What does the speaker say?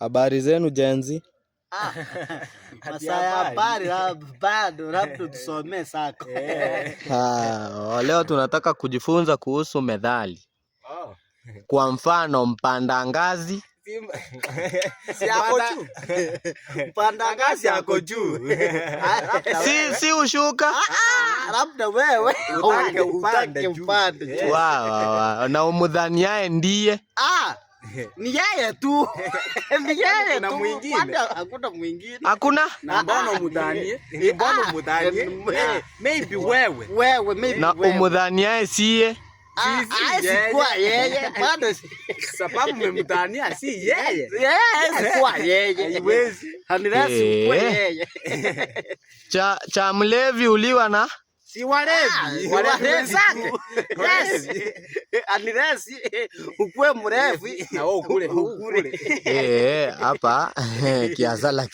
Habari zenu jenzi? Masaa ya habari bado labda tusomee sako. Leo tunataka kujifunza kuhusu methali. Kwa mfano mpanda ngazi si yako juu. Mpanda ngazi yako juu. Si ushuka. Labda wewe upande juu. Na umudhaniaye ndiye. Ni yeye tu. Ni yeye tu. Mwingine. Hakuna mwingine. Hakuna? Na mbona umudhanie? Mbona umudhanie? Maybe wewe. Maybe na umudhaniaye siye. Sikuwa yeye. Bado sababu umemdhania si yeye. Sikuwa yeye. Haiwezi. Hanirasi kwa yeye. Cha mlevi uliwa na si walevi. Walevi zake. Yes. Hanirasi ukue mrefu na wewe ukule. hapa kiazala